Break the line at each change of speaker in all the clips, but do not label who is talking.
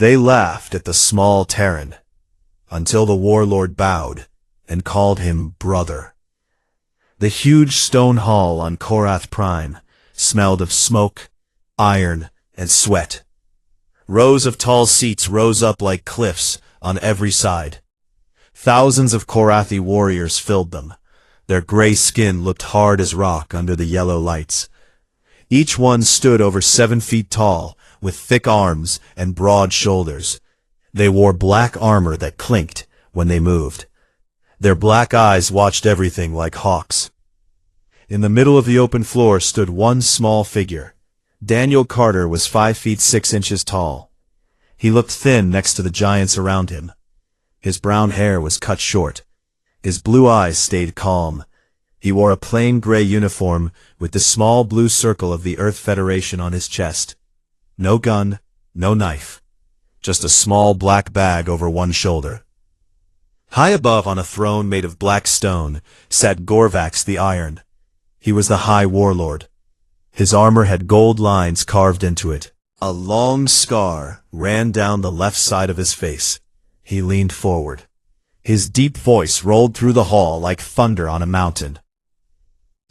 They laughed at the small Terran, until the Warlord bowed and called him brother. The huge stone hall on Korath Prime smelled of smoke, iron, and sweat. Rows of tall seats rose up like cliffs on every side. Thousands of Korathi warriors filled them. Their gray skin looked hard as rock under the yellow lights. Each one stood over 7 feet tall, with thick arms and broad shoulders. They wore black armor that clinked when they moved. Their black eyes watched everything like hawks. In the middle of the open floor stood one small figure. Daniel Carter was 5 feet 6 inches tall. He looked thin next to the giants around him. His brown hair was cut short. His blue eyes stayed calm. He wore a plain gray uniform with the small blue circle of the Earth Federation on his chest. No gun, no knife. Just a small black bag over one shoulder. High above on a throne made of black stone sat Gorvax the Iron. He was the High Warlord. His armor had gold lines carved into it. A long scar ran down the left side of his face. He leaned forward. His deep voice rolled through the hall like thunder on a mountain.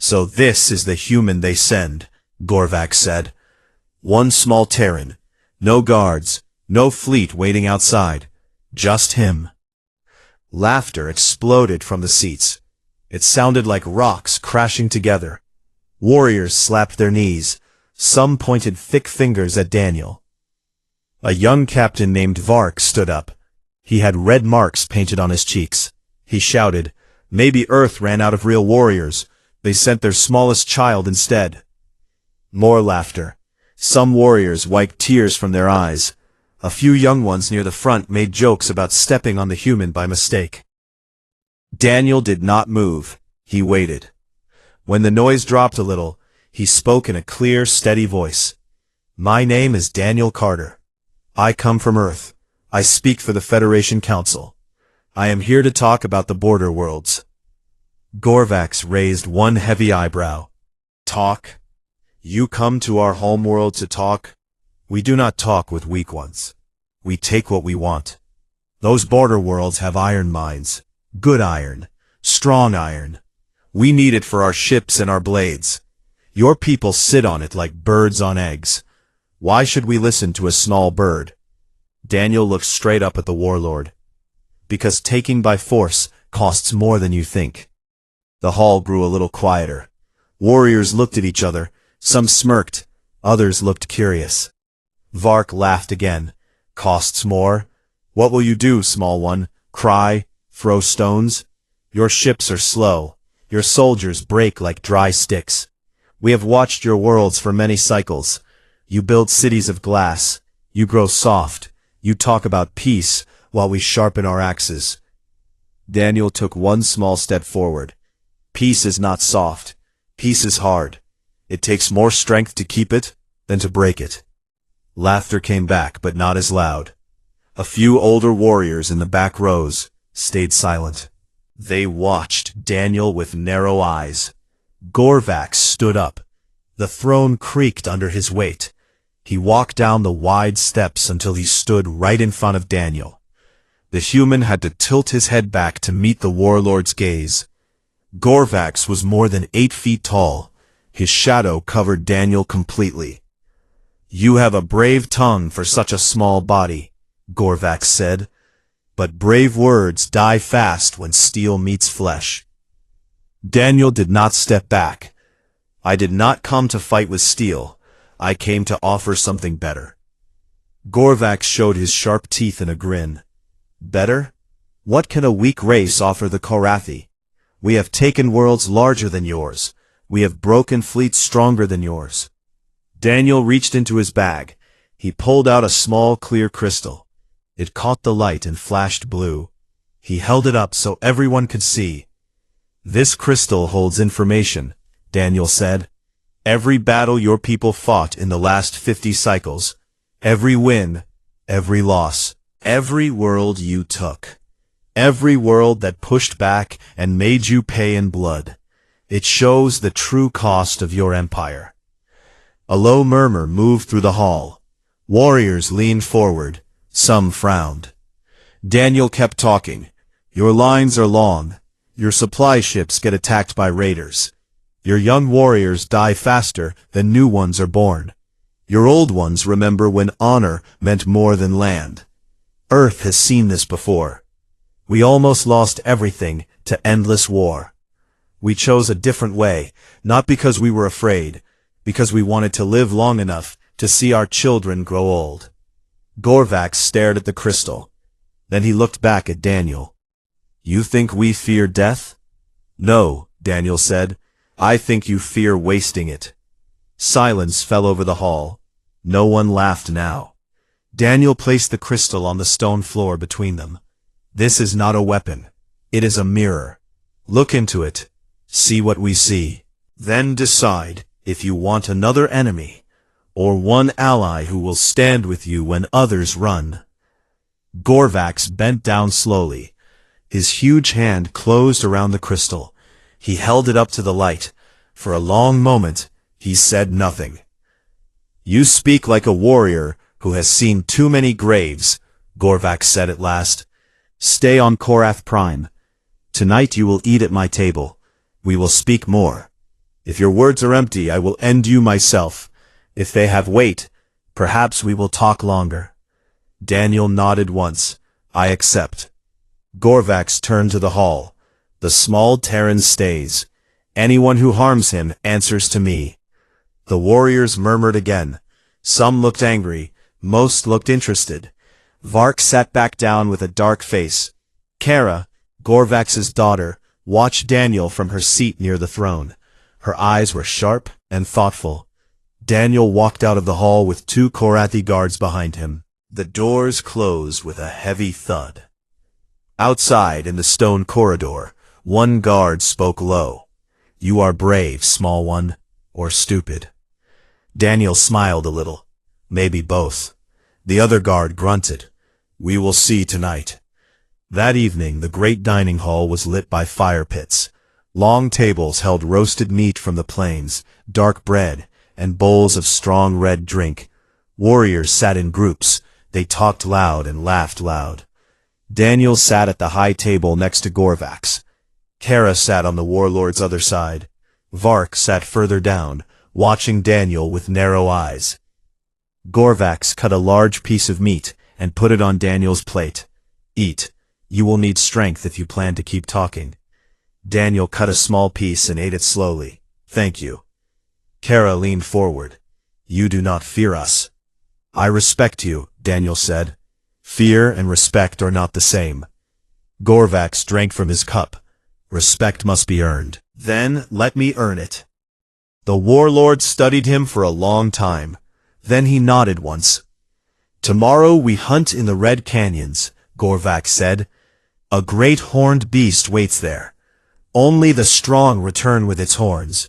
"So this is the human they send," Gorvax said. "One small Terran. No guards, no fleet waiting outside. Just him." Laughter exploded from the seats. It sounded like rocks crashing together. Warriors slapped their knees. Some pointed thick fingers at Daniel. A young captain named Vark stood up. He had red marks painted on his cheeks. He shouted, "Maybe Earth ran out of real warriors. They sent their smallest child instead." More laughter. Some warriors wiped tears from their eyes. A few young ones near the front made jokes about stepping on the human by mistake. Daniel did not move. He waited. When the noise dropped a little, he spoke in a clear, steady voice. "My name is Daniel Carter. I come from Earth. I speak for the Federation Council. I am here to talk about the border worlds." Gorvax raised one heavy eyebrow. "Talk? You come to our homeworld to talk? We do not talk with weak ones. We take what we want. Those border worlds have iron mines. Good iron. Strong iron. We need it for our ships and our blades. Your people sit on it like birds on eggs. Why should we listen to a small bird?" Daniel looked straight up at the Warlord. "Because taking by force costs more than you think." The hall grew a little quieter. Warriors looked at each other. Some smirked. Others looked curious. Vark laughed again. "Costs more? What will you do, small one? Cry? Throw stones? Your ships are slow. Your soldiers break like dry sticks. We have watched your worlds for many cycles. You build cities of glass. You grow soft. You talk about peace while we sharpen our axes." Daniel took one small step forward. "Peace is not soft. Peace is hard. It takes more strength to keep it than to break it." Laughter came back, but not as loud. A few older warriors in the back rows stayed silent. They watched Daniel with narrow eyes. Gorvax stood up. The throne creaked under his weight. He walked down the wide steps until he stood right in front of Daniel. The human had to tilt his head back to meet the Warlord's gaze. Gorvax was more than 8 feet tall. His shadow covered Daniel completely. "You have a brave tongue for such a small body," Gorvax said. "But brave words die fast when steel meets flesh." Daniel did not step back. "I did not come to fight with steel. I came to offer something better." Gorvax showed his sharp teeth in a grin. "Better? What can a weak race offer the Korathi? We have taken worlds larger than yours. We have broken fleets stronger than yours." Daniel reached into his bag. He pulled out a small clear crystal. It caught the light and flashed blue. He held it up so everyone could see. "This crystal holds information," Daniel said. "Every battle your people fought in the last 50 cycles, every win, every loss, every world you took, every world that pushed back and made you pay in blood. It shows the true cost of your empire." A low murmur moved through the hall. Warriors leaned forward. Some frowned. Daniel kept talking. Your lines are long. Your supply ships get attacked by raiders. Your young warriors die faster than new ones are born. Your old ones remember when honor meant more than land. Earth has seen this before. We almost lost everything to endless war. We chose a different way, not because we were afraid, because we wanted to live long enough to see our children grow old. Gorvax stared at the crystal. Then he looked back at Daniel. You think we fear death? No, Daniel said. I think you fear wasting it. Silence fell over the hall. No one laughed now. Daniel placed the crystal on the stone floor between them. This is not a weapon. It is a mirror. Look into it. See what we see. Then decide if you want another enemy, or one ally who will stand with you when others run. Gorvax bent down slowly. His huge hand closed around the crystal. He held it up to the light. For a long moment, he said nothing. You speak like a warrior who has seen too many graves, Gorvax said at last. Stay on Korath Prime. Tonight you will eat at my table. We will speak more. If your words are empty, I will end you myself. If they have weight, perhaps we will talk longer. Daniel nodded once. I accept. Gorvax turned to the hall. The small Terran stays. Anyone who harms him answers to me. The warriors murmured again. Some looked angry. Most looked interested. Vark sat back down with a dark face. Kara, Gorvax's daughter, watched Daniel from her seat near the throne. Her eyes were sharp and thoughtful. Daniel walked out of the hall with 2 Korathi guards behind him. The doors closed with a heavy thud. Outside, in the stone corridor, one guard spoke low. You are brave, small one, or stupid. Daniel smiled a little. Maybe both. The other guard grunted. We will see tonight. That evening, the great dining hall was lit by fire pits. Long tables held roasted meat from the plains, dark bread, and bowls of strong red drink. Warriors sat in groups. They talked loud and laughed loud. Daniel sat at the high table next to Gorvax. Kara sat on the warlord's other side. Vark sat further down, watching Daniel with narrow eyes. Gorvax cut a large piece of meat and put it on Daniel's plate. Eat. You will need strength if you plan to keep talking. Daniel cut a small piece and ate it slowly. Thank you. Kara leaned forward. You do not fear us. I respect you, Daniel said. Fear and respect are not the same. Gorvax drank from his cup. Respect must be earned. Then let me earn it. The warlord studied him for a long time. Then he nodded once. Tomorrow we hunt in the Red Canyons, Gorvax said. A great horned beast waits there. Only the strong return with its horns.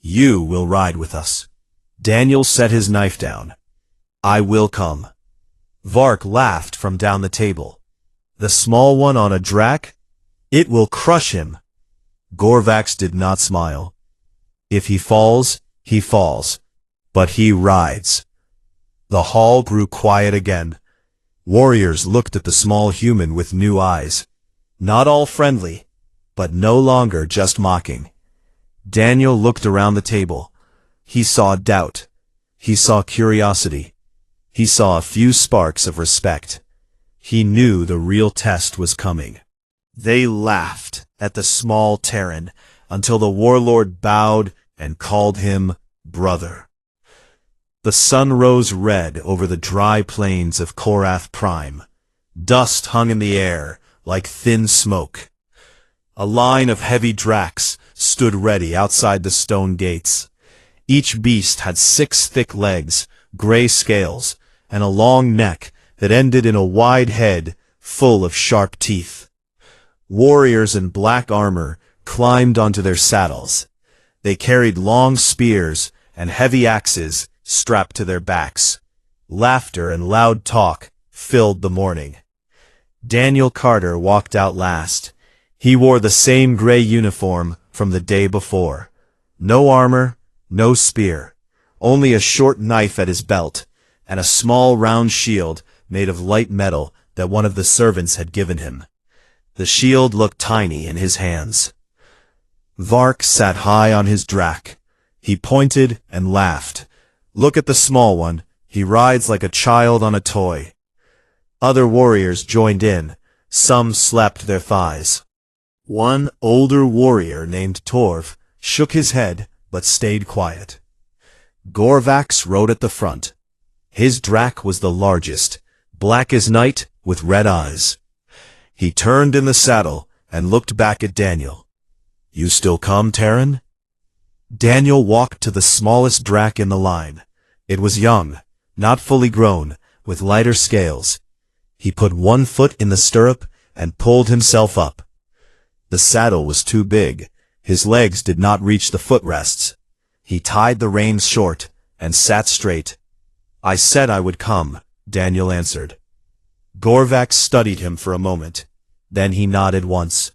You will ride with us. Daniel set his knife down. I will come. Vark laughed from down the table. The small one on a drac? It will crush him. Gorvax did not smile. If he falls, he falls. But he rides. The hall grew quiet again. Warriors looked at the small human with new eyes. Not all friendly, but no longer just mocking. Daniel looked around the table. He saw doubt. He saw curiosity. He saw a few sparks of respect. He knew the real test was coming. They laughed at the small Terran until the warlord bowed and called him brother. The sun rose red over the dry plains of Korath Prime. Dust hung in the air like thin smoke. A line of heavy dracs stood ready outside the stone gates. Each beast had 6 thick legs, gray scales, and a long neck that ended in a wide head full of sharp teeth. Warriors in black armor climbed onto their saddles. They carried long spears and heavy axes strapped to their backs. Laughter and loud talk filled the morning. Daniel Carter walked out last. He wore the same gray uniform from the day before. No armor, no spear, only a short knife at his belt, and a small round shield made of light metal that one of the servants had given him. The shield looked tiny in his hands. Vark sat high on his drac. He pointed and laughed. "Look at the small one. He rides like a child on a toy." Other warriors joined in. Some slapped their thighs. One older warrior named Torv shook his head but stayed quiet. Gorvax rode at the front. His drac was the largest, black as night with red eyes. He turned in the saddle and looked back at Daniel. "You still come, Terran?" Daniel walked to the smallest drac in the line. It was young, not fully grown, with lighter scales. He put one foot in the stirrup and pulled himself up. The saddle was too big. His legs did not reach the footrests. He tied the reins short and sat straight. "I said I would come," Daniel answered. Gorvax studied him for a moment. Then he nodded once.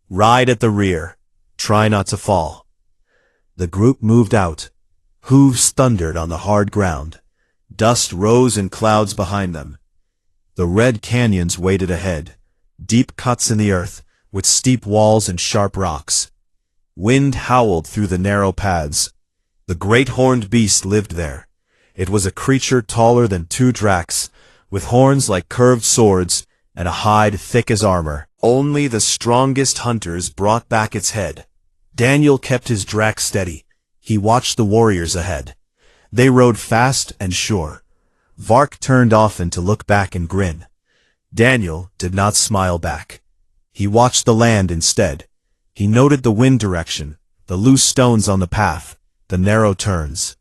"Ride at the rear. Try not to fall." The group moved out. Hooves thundered on the hard ground. Dust rose in clouds behind them. The red canyons waited ahead, deep cuts in the earth, with steep walls and sharp rocks. Wind howled through the narrow paths. The great horned beast lived there. It was a creature taller than 2 dracs, with horns like curved swords and a hide thick as armor. Only the strongest hunters brought back its head. Daniel kept his drac steady. He watched the warriors ahead. They rode fast and sure. Vark turned often to look back and grin. Daniel did not smile back. He watched the land instead. He noted the wind direction, the loose stones on the path, the narrow turns.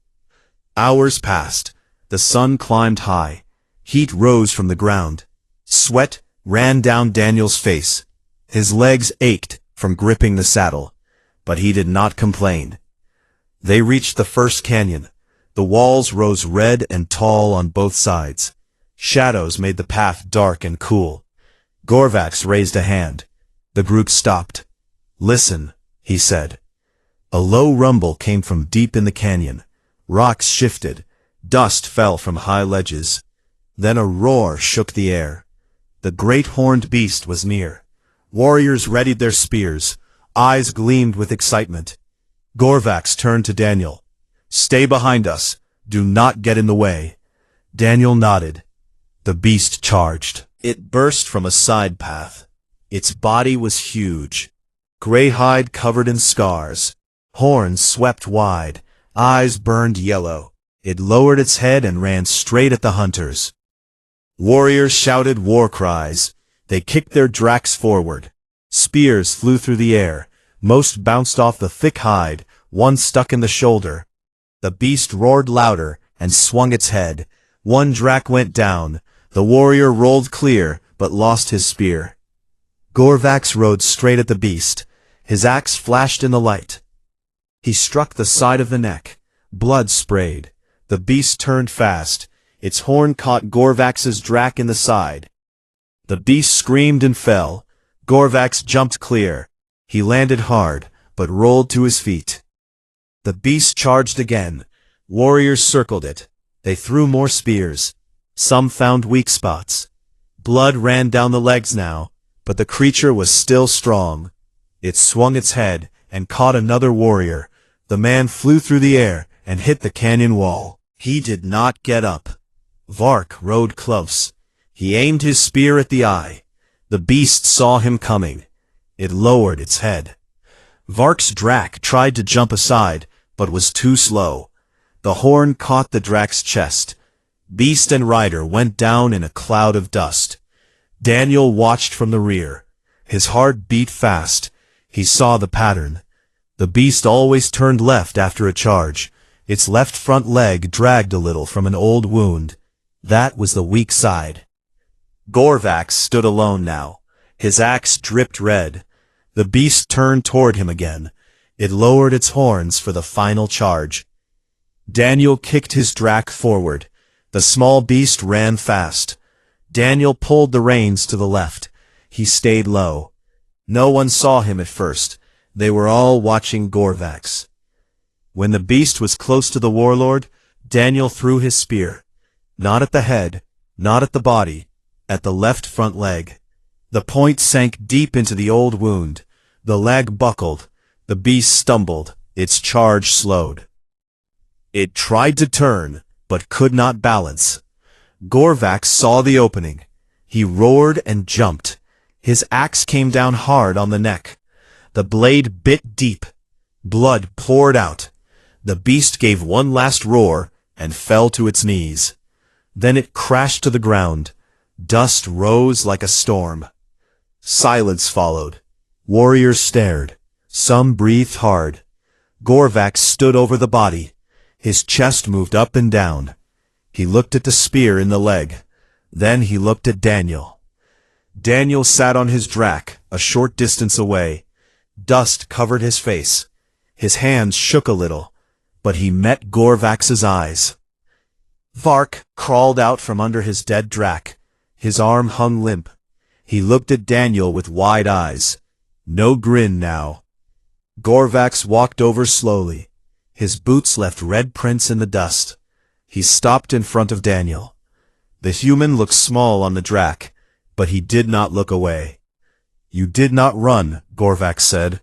Hours passed. The sun climbed high. Heat rose from the ground. Sweat ran down Daniel's face. His legs ached from gripping the saddle, but he did not complain. They reached the first canyon. The walls rose red and tall on both sides. Shadows made the path dark and cool. Gorvax raised a hand. The group stopped. "Listen," he said. A low rumble came from deep in the canyon. Rocks shifted. Dust fell from high ledges. Then a roar shook the air. The great horned beast was near. Warriors readied their spears. Eyes gleamed with excitement. Gorvax turned to Daniel. "Stay behind us. Do not get in the way." Daniel nodded. The beast charged. It burst from a side path. Its body was huge. Gray hide covered in scars. Horns swept wide. Eyes burned yellow. It lowered its head and ran straight at the hunters. Warriors shouted war cries. They kicked their dracs forward. Spears flew through the air. Most bounced off the thick hide, one stuck in the shoulder. The beast roared louder and swung its head. One drac went down. The warrior rolled clear, but lost his spear. Gorvax rode straight at the beast. His axe flashed in the light. He struck the side of the neck. Blood sprayed. The beast turned fast. Its horn caught Gorvax's drac in the side. The beast screamed and fell. Gorvax jumped clear. He landed hard, but rolled to his feet. The beast charged again. Warriors circled it. They threw more spears. Some found weak spots. Blood ran down the legs now, but the creature was still strong. It swung its head and caught another warrior. The man flew through the air and hit the canyon wall. He did not get up. Vark rode close. He aimed his spear at the eye. The beast saw him coming. It lowered its head. Vark's drac tried to jump aside, but was too slow. The horn caught the drac's chest. Beast and rider went down in a cloud of dust. Daniel watched from the rear. His heart beat fast. He saw the pattern. The beast always turned left after a charge. Its left front leg dragged a little from an old wound. That was the weak side. Gorvax stood alone now. His axe dripped red. The beast turned toward him again. It lowered its horns for the final charge. Daniel kicked his drac forward. The small beast ran fast. Daniel pulled the reins to the left. He stayed low. No one saw him at first. They were all watching Gorvax. When the beast was close to the warlord, Daniel threw his spear. Not at the head, Not at the body, at the left front leg. The point sank deep into the old wound. The leg buckled. The beast stumbled, its charge slowed. It tried to turn, but could not balance. Gorvax saw the opening. He roared and jumped. His axe came down hard on the neck. The blade bit deep. Blood poured out. The beast gave one last roar and fell to its knees. Then it crashed to the ground. Dust rose like a storm. Silence followed. Warriors stared. Some breathed hard. Gorvax stood over the body. His chest moved up and down. He looked at the spear in the leg. Then he looked at Daniel. Daniel sat on his drac, a short distance away. Dust covered his face. His hands shook a little, but he met Gorvax's eyes. Vark crawled out from under his dead drac. His arm hung limp. He looked at Daniel with wide eyes. No grin now. Gorvax walked over slowly. His boots left red prints in the dust. He stopped in front of Daniel. The human looked small on the drac, but he did not look away. You did not run, Gorvax said.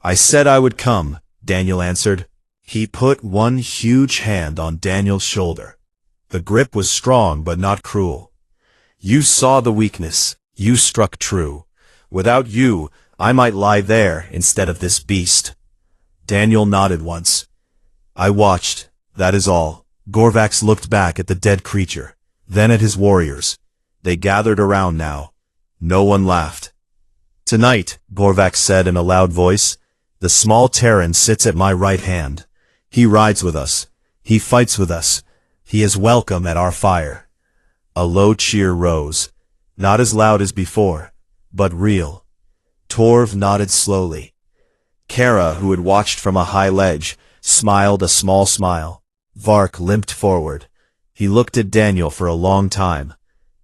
I said I would come, Daniel answered. He put one huge hand on Daniel's shoulder. The grip was strong but not cruel. You saw the weakness. You struck true. Without you, I might lie there instead of this beast. Daniel nodded once. I watched, that is all. Gorvax looked back at the dead creature, then at his warriors. They gathered around now. No one laughed. Tonight, Gorvax said in a loud voice, the small Terran sits at my right hand. He rides with us. He fights with us. He is welcome at our fire. A low cheer rose, not as loud as before, but real. Torv nodded slowly. Kara, who had watched from a high ledge, smiled a small smile. Vark limped forward. He looked at Daniel for a long time.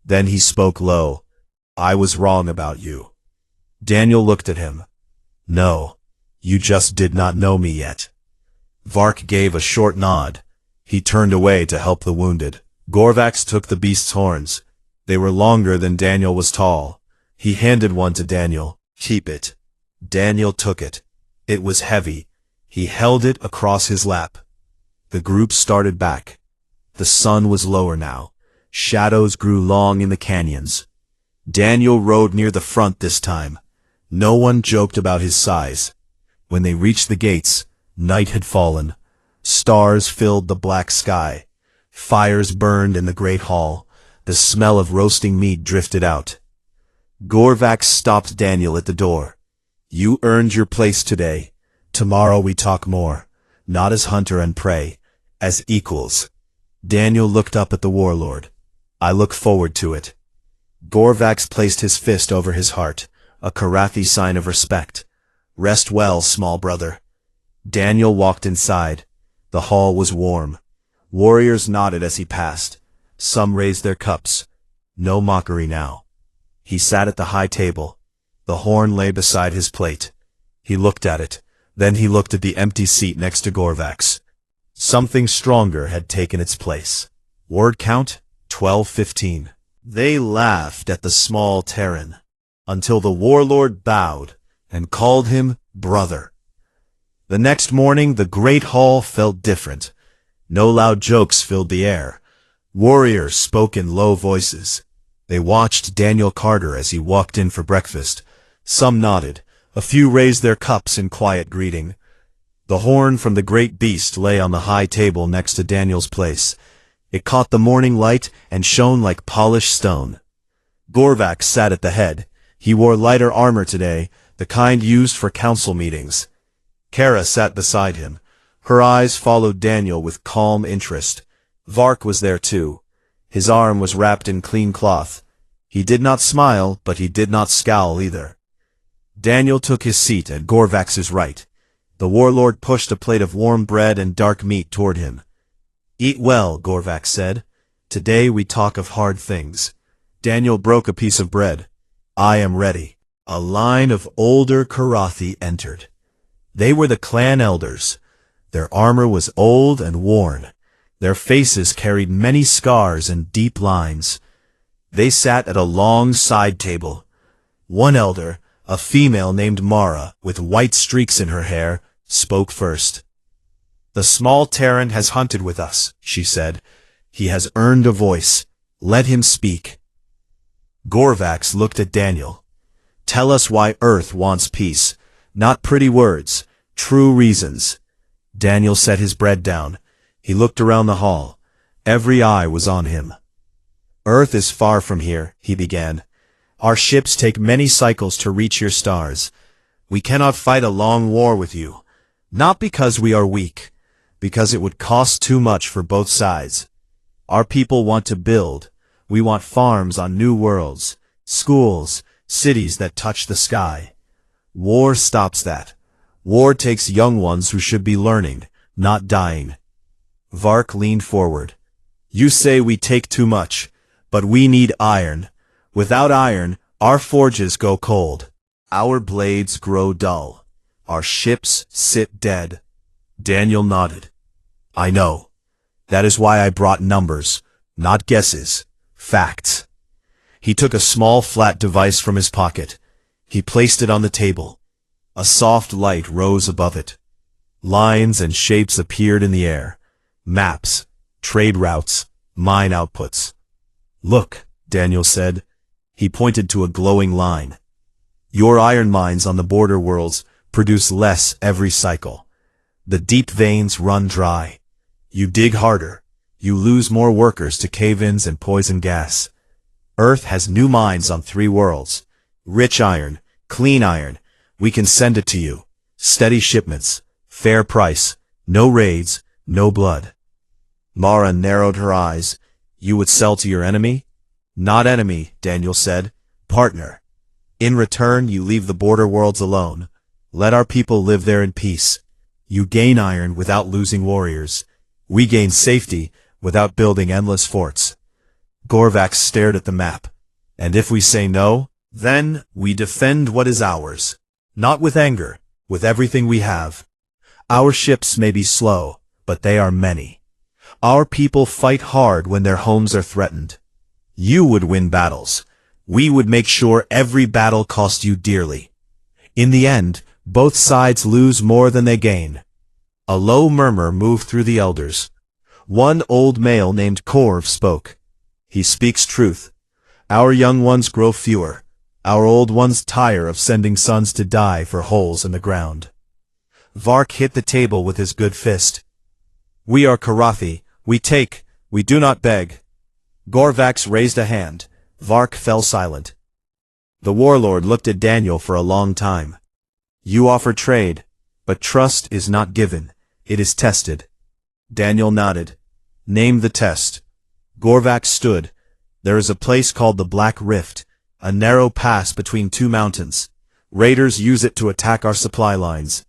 Then he spoke low. I was wrong about you. Daniel looked at him. No, you just did not know me yet. Vark gave a short nod. He turned away to help the wounded. Gorvax took the beast's horns. They were longer than Daniel was tall. He handed one to Daniel. Keep it. Daniel took it. It was heavy. He held it across his lap. The group started back. The sun was lower now. Shadows grew long in the canyons. Daniel rode near the front this time. No one joked about his size. When they reached the gates, night had fallen. Stars filled the black sky. Fires burned in the great hall. The smell of roasting meat drifted out. Gorvax stopped Daniel at the door. You earned your place today. Tomorrow we talk more. Not as hunter and prey, as equals. Daniel looked up at the warlord. I look forward to it. Gorvax placed his fist over his heart, a Karathi sign of respect. Rest well, small brother. Daniel walked inside. The hall was warm. Warriors nodded as he passed. Some raised their cups. No mockery now. He sat at the high table. The horn lay beside his plate. He looked at it. Then he looked at the empty seat next to Gorvax. Something stronger had taken its place. Word count, 12-15. They laughed at the small Terran, until the warlord bowed and called him brother. The next morning the great hall felt different. No loud jokes filled the air. Warriors spoke in low voices. They watched Daniel Carter as he walked in for breakfast. Some nodded. A few raised their cups in quiet greeting. The horn from the great beast lay on the high table next to Daniel's place. It caught the morning light and shone like polished stone. Gorvax sat at the head. He wore lighter armor today, the kind used for council meetings. Kara sat beside him. Her eyes followed Daniel with calm interest. Vark was there too. His arm was wrapped in clean cloth. He did not smile, but he did not scowl either. Daniel took his seat at Gorvax's right. The warlord pushed a plate of warm bread and dark meat toward him. Eat well, Gorvax said. Today we talk of hard things. Daniel broke a piece of bread. I am ready. A line of older Karathi entered. They were the clan elders. Their armor was old and worn. Their faces carried many scars and deep lines. They sat at a long side table. One elder, a female named Mara, with white streaks in her hair, spoke first. "The small Terran has hunted with us," she said. "He has earned a voice. Let him speak." Gorvax looked at Daniel. "Tell us why Earth wants peace. Not pretty words, true reasons." Daniel set his bread down. He looked around the hall. Every eye was on him. "Earth is far from here," he began. "Our ships take many cycles to reach your stars. We cannot fight a long war with you. Not because we are weak, because it would cost too much for both sides. Our people want to build. We want farms on new worlds, schools, cities that touch the sky. War stops that. War takes young ones who should be learning, not dying." Vark leaned forward. "You say we take too much, but we need iron. Without iron, our forges go cold. Our blades grow dull. Our ships sit dead." Daniel nodded. "I know. That is why I brought numbers, not guesses, facts." He took a small flat device from his pocket. He placed it on the table. A soft light rose above it. Lines and shapes appeared in the air. Maps, trade routes, mine outputs. "Look," Daniel said. He pointed to a glowing line. "Your iron mines on the border worlds produce less every cycle. The deep veins run dry. You dig harder. You lose more workers to cave-ins and poison gas. Earth has new mines on 3 worlds. Rich iron, clean iron. We can send it to you. Steady shipments, fair price, no raids, no blood." Mara narrowed her eyes. "You would sell to your enemy?" "Not enemy," Daniel said. "Partner. In return, you leave the border worlds alone. Let our people live there in peace. You gain iron without losing warriors. We gain safety without building endless forts." Gorvax stared at the map. "And if we say no, then we defend what is ours. Not with anger, with everything we have. Our ships may be slow, but they are many. Our people fight hard when their homes are threatened. You would win battles. We would make sure every battle cost you dearly. In the end, both sides lose more than they gain." A low murmur moved through the elders. One old male named Korv spoke. "He speaks truth. Our young ones grow fewer. Our old ones tire of sending sons to die for holes in the ground." Vark hit the table with his good fist. "We are Karathi. We take. We do not beg." Gorvax raised a hand. Vark fell silent. The warlord looked at Daniel for a long time. "You offer trade, but trust is not given. It is tested." Daniel nodded. "Name the test." Gorvax stood. "There is a place called the Black Rift, a narrow pass between 2 mountains. Raiders use it to attack our supply lines.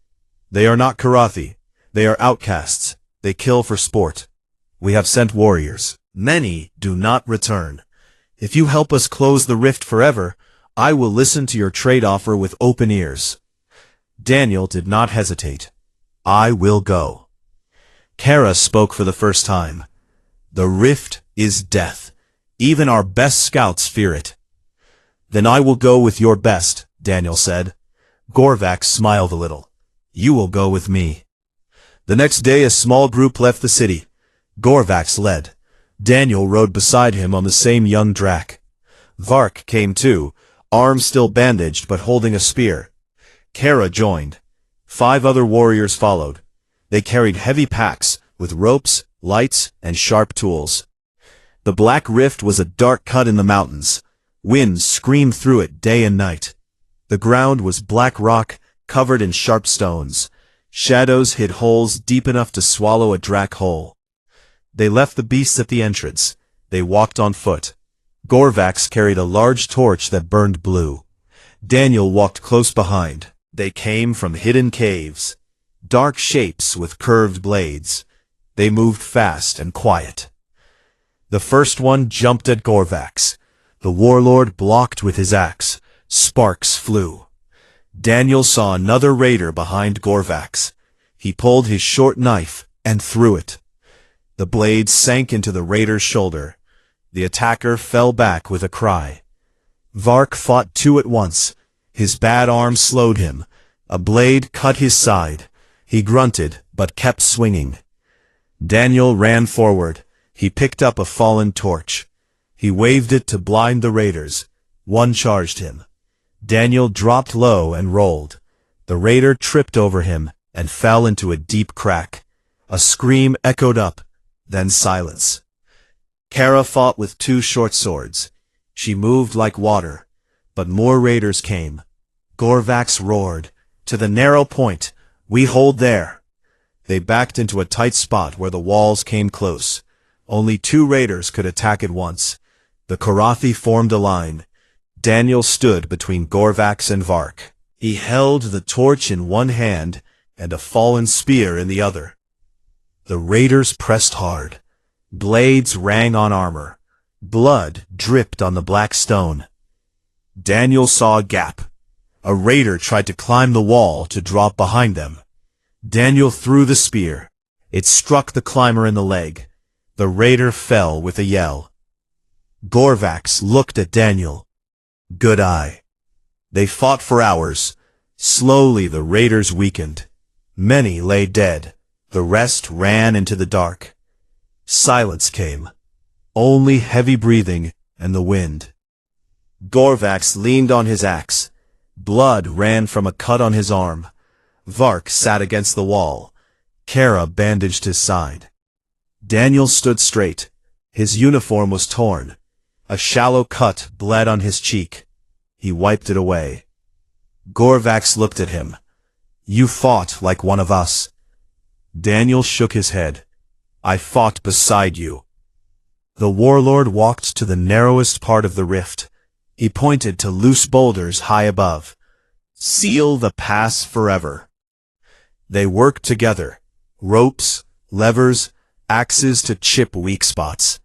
They are not Karathi. They are outcasts. They kill for sport. We have sent warriors. Many do not return. If you help us close the rift forever, I will listen to your trade offer with open ears." Daniel did not hesitate. "I will go." Kara spoke for the first time. "The rift is death. Even our best scouts fear it." "Then I will go with your best," Daniel said. Gorvax smiled a little. "You will go with me." The next day a small group left the city. Gorvax led. Daniel rode beside him on the same young Drac. Vark came too, arms still bandaged but holding a spear. Kara joined. 5 other warriors followed. They carried heavy packs with ropes, lights, and sharp tools. The Black Rift was a dark cut in the mountains. Winds screamed through it day and night. The ground was black rock, covered in sharp stones. Shadows hid holes deep enough to swallow a Drac whole. They left the beasts at the entrance. They walked on foot. Gorvax carried a large torch that burned blue. Daniel walked close behind. They came from hidden caves. Dark shapes with curved blades. They moved fast and quiet. The first one jumped at Gorvax. The warlord blocked with his axe. Sparks flew. Daniel saw another raider behind Gorvax. He pulled his short knife and threw it. The blade sank into the raider's shoulder. The attacker fell back with a cry. Vark fought two at once. His bad arm slowed him. A blade cut his side. He grunted, but kept swinging. Daniel ran forward. He picked up a fallen torch. He waved it to blind the raiders. One charged him. Daniel dropped low and rolled. The raider tripped over him and fell into a deep crack. A scream echoed up, then silence. Kara fought with two short swords. She moved like water, but more raiders came. Gorvax roared, "To the narrow point! We hold there!" They backed into a tight spot where the walls came close. Only two raiders could attack at once. The Karathi formed a line. Daniel stood between Gorvax and Vark. He held the torch in one hand and a fallen spear in the other. The raiders pressed hard. Blades rang on armor. Blood dripped on the black stone. Daniel saw a gap. A raider tried to climb the wall to drop behind them. Daniel threw the spear. It struck the climber in the leg. The raider fell with a yell. Gorvax looked at Daniel. Good eye. They fought for hours. Slowly the raiders weakened. Many lay dead. The rest ran into the dark. Silence came. Only heavy breathing and the wind. Gorvax leaned on his axe. Blood ran from a cut on his arm. Vark sat against the wall. Kara bandaged his side. Daniel stood straight. His uniform was torn. A shallow cut bled on his cheek. He wiped it away. Gorvax looked at him. You fought like one of us. Daniel shook his head. I fought beside you. The warlord walked to the narrowest part of the rift. He pointed to loose boulders high above. Seal the pass forever. They worked together. Ropes, levers, axes to chip weak spots.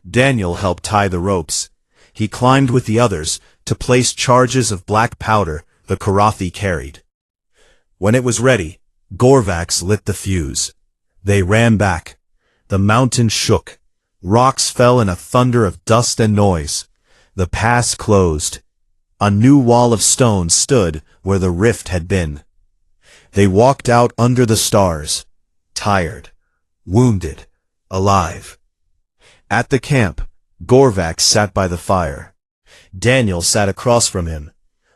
Daniel helped tie the ropes. He climbed with the others to place charges of black powder the Karathi carried. When it was ready, Gorvax lit the fuse. They ran back. The mountain shook. Rocks fell in a thunder of dust and noise. The pass closed. A new wall of stone stood where the rift had been. They walked out under the stars, tired, wounded, alive. At the camp, Gorvax sat by the fire. Daniel sat across from him.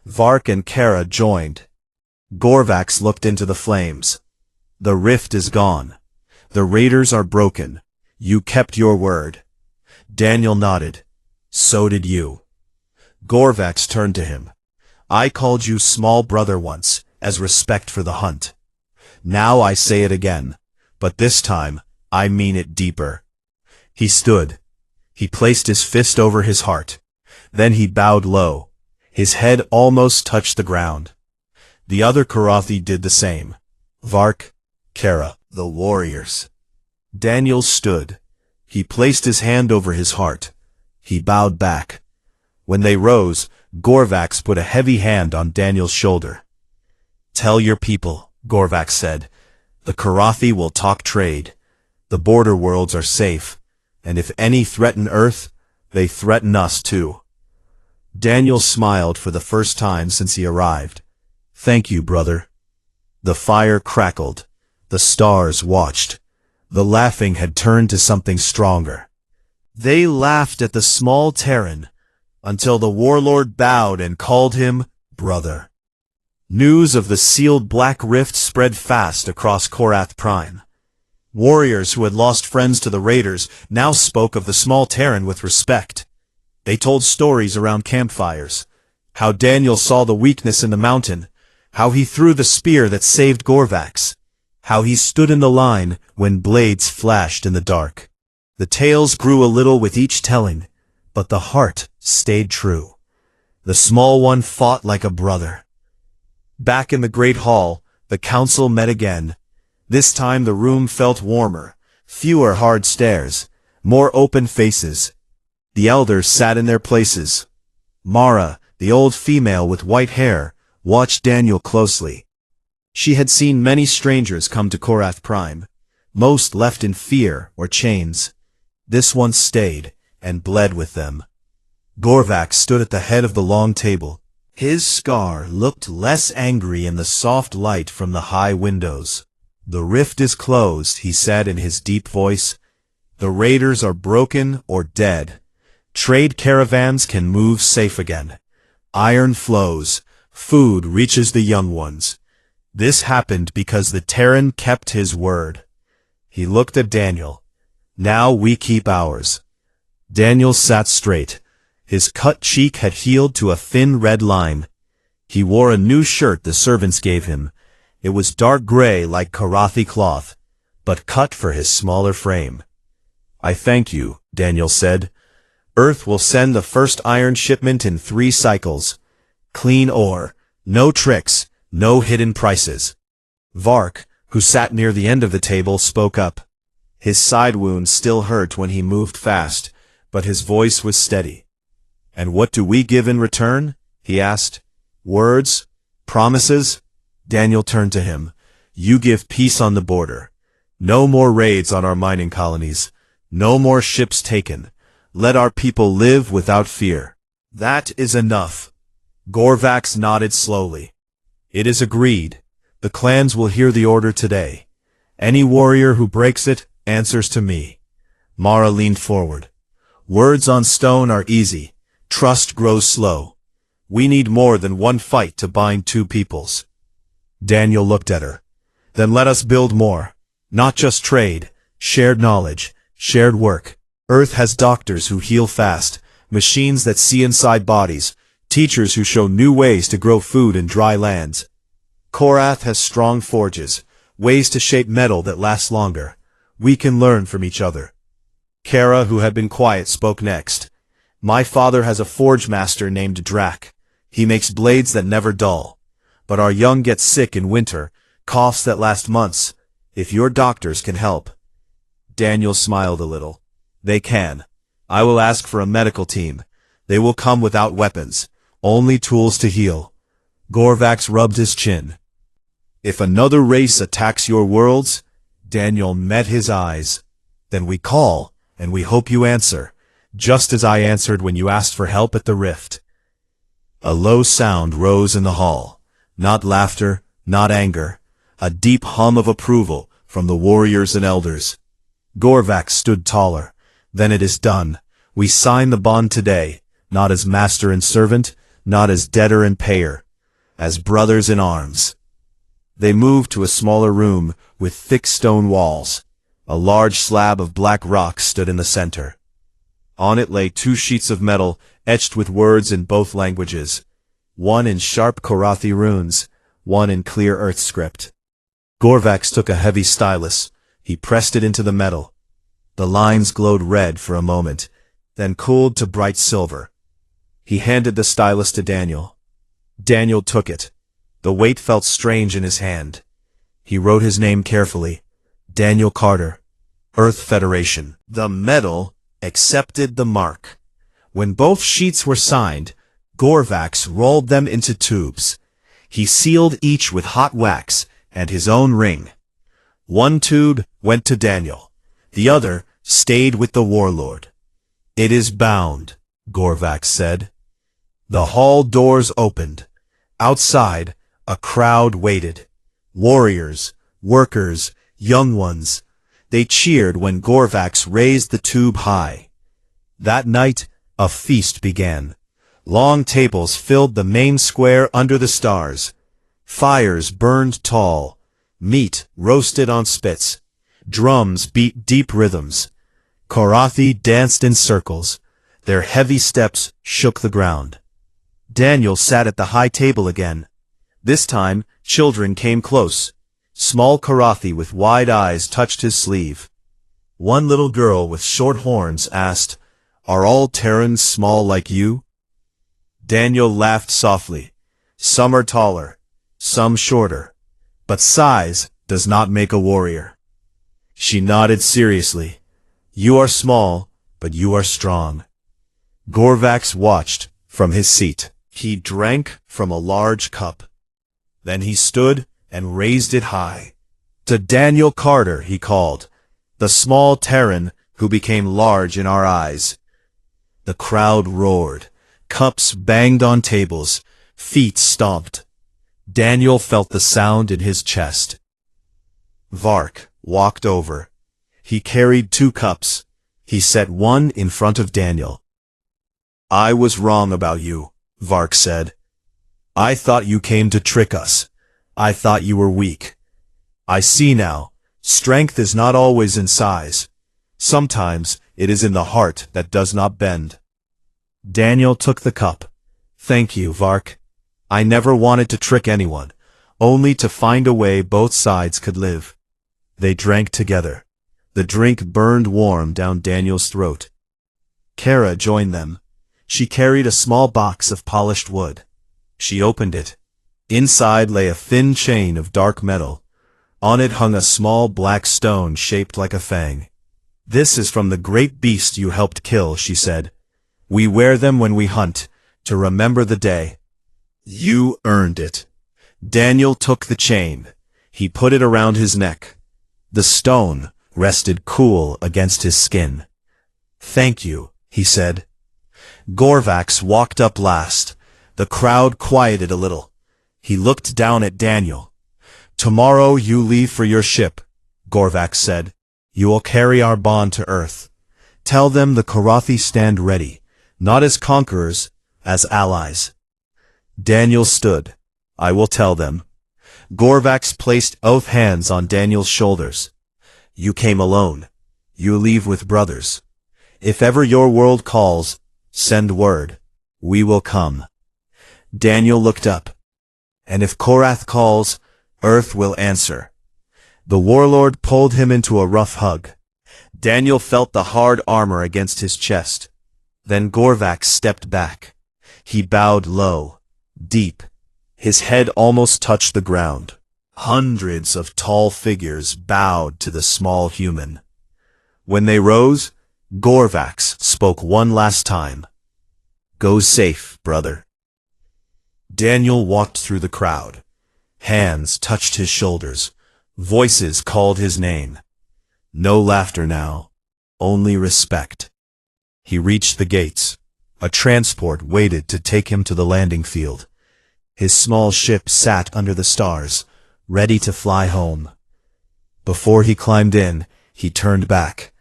Vark and Kara joined. Gorvax looked into the flames. The rift is gone. The raiders are broken. You kept your word. Daniel nodded. So did you. Gorvax turned to him. I called you small brother once, as respect for the hunt. Now I say it again, but this time, I mean it deeper. He stood. He placed his fist over his heart. Then he bowed low. His head almost touched the ground. The other Karathi did the same. Vark, Kara, the warriors. Daniel stood. He placed his hand over his heart. He bowed back. When they rose, Gorvax put a heavy hand on Daniel's shoulder. Tell your people, Gorvax said. The Karathi will talk trade. The border worlds are safe, and if any threaten Earth, they threaten us too. Daniel smiled for the first time since he arrived. Thank you, brother. The fire crackled. The stars watched. The laughing had turned to something stronger. They laughed at the small Terran, until the warlord bowed and called him brother. News of the sealed Black Rift spread fast across Korath Prime. Warriors who had lost friends to the raiders now spoke of the small Terran with respect. They told stories around campfires, how Daniel saw the weakness in the mountain, how he threw the spear that saved Gorvax, how he stood in the line when blades flashed in the dark. The tales grew a little with each telling, but the heart stayed true. The small one fought like a brother. Back in the great hall, the council met again. This time the room felt warmer, fewer hard stares, more open faces. The elders sat in their places. Mara, the old female with white hair, watched Daniel closely. She had seen many strangers come to Korath Prime. Most left in fear or chains. This one stayed, and bled with them. Gorvax stood at the head of the long table. His scar looked less angry in the soft light from the high windows. "The rift is closed," he said in his deep voice. "The raiders are broken or dead. Trade caravans can move safe again. Iron flows. Food reaches the young ones. This happened because the Terran kept his word." He looked at Daniel. "Now we keep ours." Daniel sat straight. His cut cheek had healed to a thin red line. He wore a new shirt the servants gave him. It was dark gray like Karathi cloth, but cut for his smaller frame. "I thank you," Daniel said. "Earth will send the first iron shipment in 3 cycles. Clean ore, no tricks, no hidden prices." Vark, who sat near the end of the table, spoke up. His side wound still hurt when he moved fast, but his voice was steady. "And what do we give in return?" he asked. "Words? Promises?" Daniel turned to him. "You give peace on the border. No more raids on our mining colonies. No more ships taken. Let our people live without fear." "That is enough." Gorvax nodded slowly. "It is agreed. The clans will hear the order today. Any warrior who breaks it answers to me." Mara leaned forward. "Words on stone are easy. Trust grows slow. We need more than one fight to bind 2 peoples." Daniel looked at her. "Then let us build more. Not just trade, shared knowledge, shared work. Earth has doctors who heal fast, machines that see inside bodies, teachers who show new ways to grow food in dry lands. Korath has strong forges, ways to shape metal that lasts longer. We can learn from each other." Kara, who had been quiet, spoke next. "My father has a forge master named Drak. He makes blades that never dull. But our young get sick in winter, coughs that last months. If your doctors can help." Daniel smiled a little. "They can. I will ask for a medical team. They will come without weapons, only tools to heal." Gorvax rubbed his chin. "If another race attacks your worlds," Daniel met his eyes, "then we call, and we hope you answer, just as I answered when you asked for help at the rift." A low sound rose in the hall. Not laughter, not anger. A deep hum of approval from the warriors and elders. Gorvax stood taller. "Then it is done. We sign the bond today, not as master and servant, not as debtor and payer, as brothers in arms." They moved to a smaller room with thick stone walls. A large slab of black rock stood in the center. On it lay 2 sheets of metal etched with words in both languages, one in sharp Korathi runes, one in clear earth script. Gorvax took a heavy stylus. He pressed it into the metal. The lines glowed red for a moment, then cooled to bright silver. He handed the stylus to Daniel. Daniel took it. The weight felt strange in his hand. He wrote his name carefully. Daniel Carter, Earth Federation. The metal accepted the mark. When both sheets were signed, Gorvax rolled them into tubes. He sealed each with hot wax and his own ring. One tube went to Daniel. The other stayed with the Warlord. "It is bound," Gorvax said. The hall doors opened. Outside, a crowd waited. Warriors, workers, young ones. They cheered when Gorvax raised the tube high. That night, a feast began. Long tables filled the main square under the stars. Fires burned tall. Meat roasted on spits. Drums beat deep rhythms. Korathi danced in circles. Their heavy steps shook the ground. Daniel sat at the high table again. This time, children came close. Small Korathi with wide eyes touched his sleeve. One little girl with short horns asked, "Are all Terrans small like you?" Daniel laughed softly. "Some are taller, some shorter, but size does not make a warrior." She nodded seriously. "You are small, but you are strong." Gorvax watched from his seat. He drank from a large cup. Then he stood and raised it high. "To Daniel Carter," he called, "the small Terran who became large in our eyes. The crowd roared. Cups banged on tables. Feet stomped. Daniel felt the sound in his chest. Vark walked over. He carried 2 cups. He set one in front of Daniel. "I was wrong about you," Vark said. "I thought you came to trick us. I thought you were weak. I see now, strength is not always in size. Sometimes it is in the heart that does not bend." Daniel took the cup. "Thank you, Vark. I never wanted to trick anyone, only to find a way both sides could live." They drank together. The drink burned warm down Daniel's throat. Kara joined them. She carried a small box of polished wood. She opened it. Inside lay a thin chain of dark metal. On it hung a small black stone shaped like a fang. "This is from the great beast you helped kill," she said. "We wear them when we hunt, to remember the day." "You earned it." Daniel took the chain. He put it around his neck. The stone rested cool against his skin. "Thank you," he said. Gorvax walked up last. The crowd quieted a little. He looked down at Daniel. "Tomorrow you leave for your ship," Gorvax said. "You will carry our bond to Earth. Tell them the Karathi stand ready, not as conquerors, as allies." Daniel stood. "I will tell them." Gorvax placed both hands on Daniel's shoulders. "You came alone. You leave with brothers. If ever your world calls, send word. We will come." Daniel looked up. "And if Korath calls, Earth will answer." The warlord pulled him into a rough hug. Daniel felt the hard armor against his chest. Then Gorvax stepped back. He bowed low, deep. His head almost touched the ground. Hundreds of tall figures bowed to the small human. When they rose, Gorvax spoke one last time. "Go safe, brother." Daniel walked through the crowd. Hands touched his shoulders. Voices called his name. No laughter now, only respect. He reached the gates. A transport waited to take him to the landing field. His small ship sat under the stars, ready to fly home. Before he climbed in, he turned back.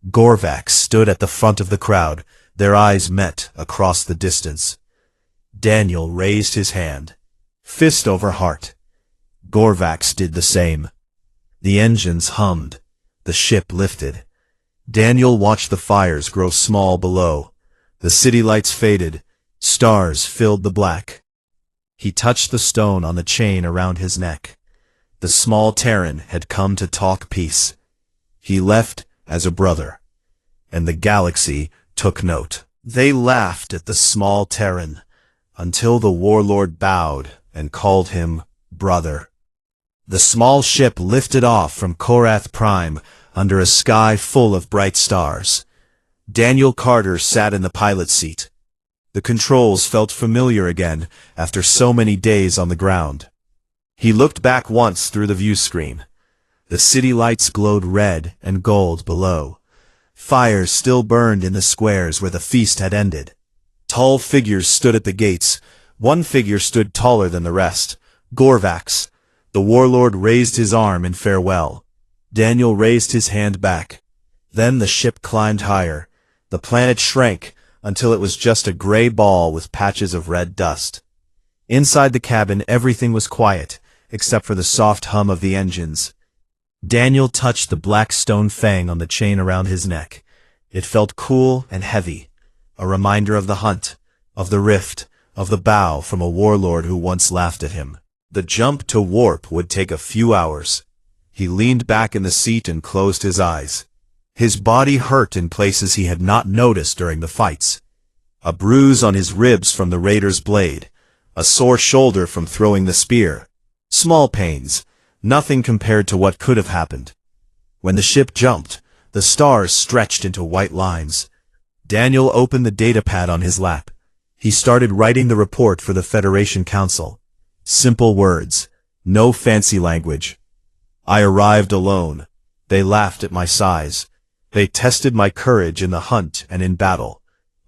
Gorvax stood at the front of the crowd. Their eyes met across the distance. Daniel raised his hand, fist over heart. Gorvax did the same. The engines hummed. The ship lifted. Daniel watched the fires grow small below. The city lights faded. Stars filled the black. He touched the stone on the chain around his neck. The small Terran had come to talk peace. He left as a brother. And the galaxy took note. They laughed at the small Terran, until the warlord bowed and called him brother. The small ship lifted off from Korath Prime under a sky full of bright stars. Daniel Carter sat in the pilot's seat. The controls felt familiar again after so many days on the ground. He looked back once through the view screen. The city lights glowed red and gold below. Fires still burned in the squares where the feast had ended. Tall figures stood at the gates. One figure stood taller than the rest. Gorvax. The warlord raised his arm in farewell. Daniel raised his hand back. Then the ship climbed higher. The planet shrank until it was just a gray ball with patches of red dust. Inside the cabin everything was quiet, except for the soft hum of the engines. Daniel touched the black stone fang on the chain around his neck. It felt cool and heavy, a reminder of the hunt, of the rift, of the bow from a warlord who once laughed at him. The jump to warp would take a few hours. He leaned back in the seat and closed his eyes. His body hurt in places he had not noticed during the fights. A bruise on his ribs from the raider's blade, a sore shoulder from throwing the spear. Small pains, nothing compared to what could have happened. When the ship jumped, the stars stretched into white lines. Daniel opened the datapad on his lap. He started writing the report for the Federation Council. Simple words, no fancy language. I arrived alone. They laughed at my size. They tested my courage in the hunt and in battle.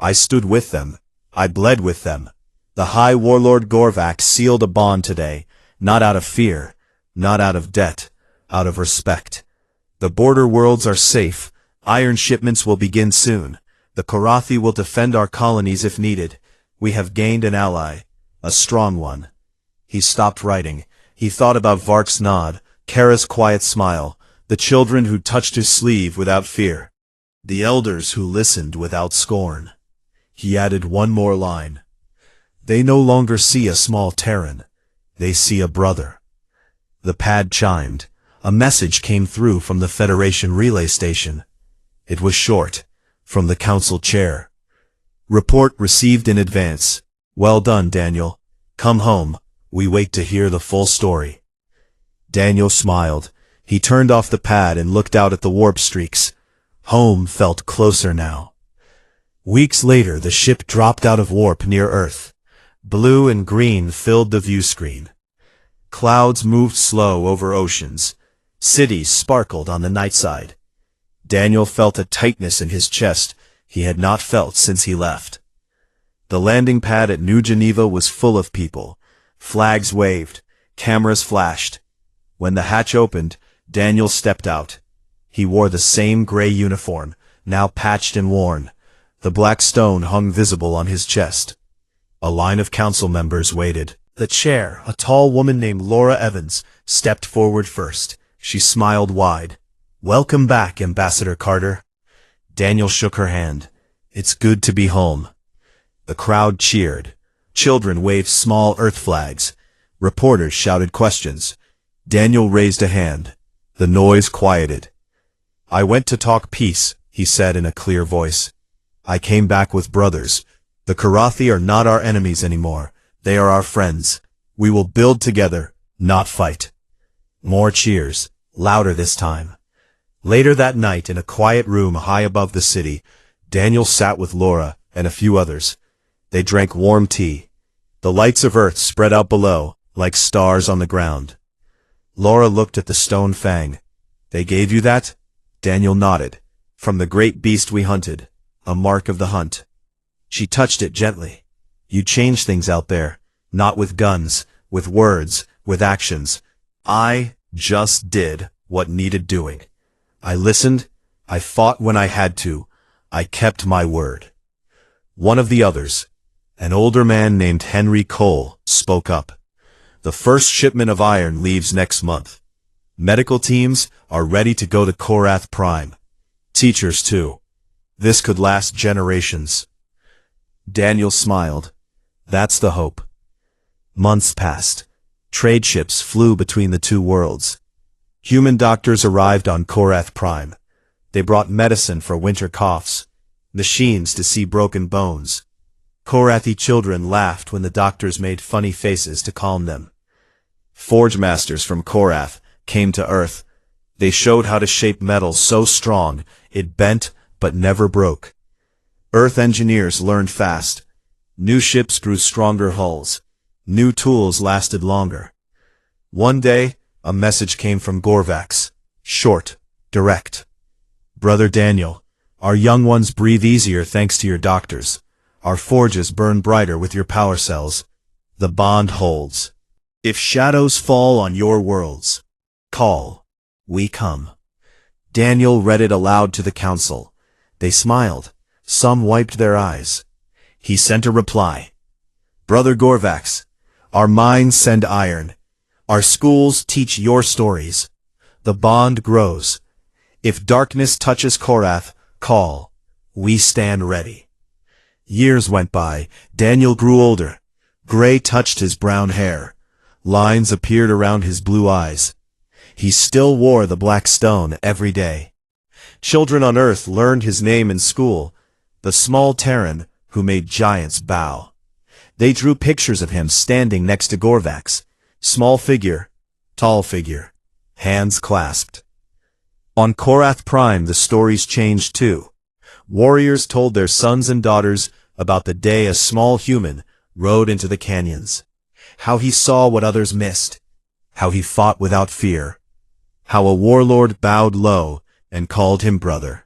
I stood with them. I bled with them. The High Warlord Gorvax sealed a bond today, not out of fear, not out of debt, out of respect. The border worlds are safe. Iron shipments will begin soon. The Korathi will defend our colonies if needed. We have gained an ally, a strong one. He stopped writing. He thought about Vark's nod, Kara's quiet smile, the children who touched his sleeve without fear, the elders who listened without scorn. He added one more line. They no longer see a small Terran. They see a brother. The pad chimed. A message came through from the Federation relay station. It was short, from the council chair. Report received in advance. Well done, Daniel. Come home. We wait to hear the full story. Daniel smiled. He turned off the pad and looked out at the warp streaks. Home felt closer now. Weeks later, the ship dropped out of warp near Earth. Blue and green filled the view screen. Clouds moved slow over oceans. Cities sparkled on the night side. Daniel felt a tightness in his chest he had not felt since he left. The landing pad at New Geneva was full of people. Flags waved. Cameras flashed. When the hatch opened, Daniel stepped out. He wore the same gray uniform, now patched and worn. The black stone hung visible on his chest. A line of council members waited. The chair, a tall woman named Laura Evans, stepped forward first. She smiled wide. Welcome back, Ambassador Carter. Daniel shook her hand. It's good to be home. The crowd cheered. Children waved small Earth flags. Reporters shouted questions. Daniel raised a hand. The noise quieted. I went to talk peace, he said in a clear voice. I came back with brothers. The Korathi are not our enemies anymore. They are our friends. We will build together, not fight. More cheers, louder this time. Later that night, in a quiet room high above the city, Daniel sat with Laura and a few others. They drank warm tea. The lights of Earth spread out below, like stars on the ground. Laura looked at the stone fang. They gave you that? Daniel nodded. From the great beast we hunted, a mark of the hunt. She touched it gently. You changed things out there, not with guns, with words, with actions. I just did what needed doing. I listened, I fought when I had to, I kept my word. One of the others, an older man named Henry Cole, spoke up. The first shipment of iron leaves next month. Medical teams are ready to go to Korath Prime. Teachers too. This could last generations. Daniel smiled. That's the hope. Months passed. Trade ships flew between the two worlds. Human doctors arrived on Korath Prime. They brought medicine for winter coughs, machines to see broken bones. Korathi children laughed when the doctors made funny faces to calm them. Forge masters from Korath came to Earth. They showed how to shape metal so strong it bent but never broke. Earth engineers learned fast. New ships grew stronger hulls. New tools lasted longer. One day, a message came from Gorvax. Short, direct. Brother Daniel, our young ones breathe easier thanks to your doctors. Our forges burn brighter with your power cells. The bond holds. If shadows fall on your worlds, call. We come. Daniel read it aloud to the council. They smiled. Some wiped their eyes. He sent a reply. Brother Gorvax, our minds send iron. Our schools teach your stories. The bond grows. If darkness touches Korath, call. We stand ready. Years went by. Daniel grew older. Gray touched his brown hair. Lines appeared around his blue eyes. He still wore the black stone every day. Children on Earth learned his name in school. The small Terran who made giants bow. They drew pictures of him standing next to Gorvax. Small figure, tall figure, hands clasped. On Korath Prime the stories changed too. Warriors told their sons and daughters about the day a small human rode into the canyons. How he saw what others missed. How he fought without fear. How a warlord bowed low and called him brother.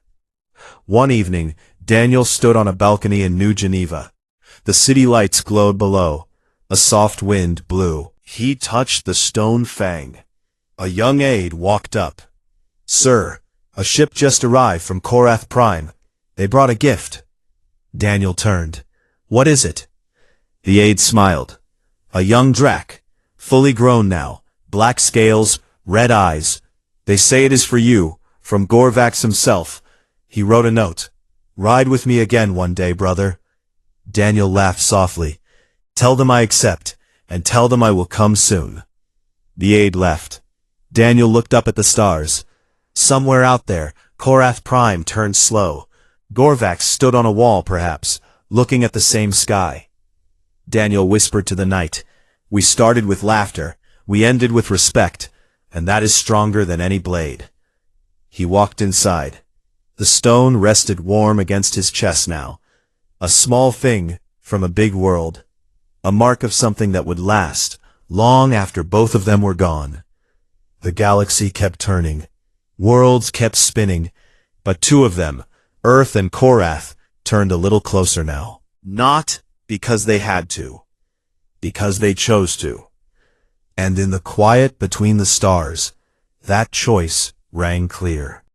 One evening, Daniel stood on a balcony in New Geneva. The city lights glowed below. A soft wind blew. He touched the stone fang. A young aide walked up. "Sir, a ship just arrived from Korath Prime. They brought a gift." Daniel turned. "What is it?" The aide smiled. "A young Drac, fully grown now, black scales, red eyes. They say it is for you, from Gorvax himself. He wrote a note. 'Ride with me again one day, brother.'" Daniel laughed softly. "Tell them I accept, and tell them I will come soon." The aide left. Daniel looked up at the stars. Somewhere out there, Korath Prime turned slow. Gorvax stood on a wall, perhaps, looking at the same sky. Daniel whispered to the night, "We started with laughter, we ended with respect, and that is stronger than any blade." He walked inside. The stone rested warm against his chest now. A small thing from a big world. A mark of something that would last, long after both of them were gone. The galaxy kept turning. Worlds kept spinning. But two of them, Earth and Korath, turned a little closer now. Not because they had to. Because they chose to. And in the quiet between the stars, that choice rang clear.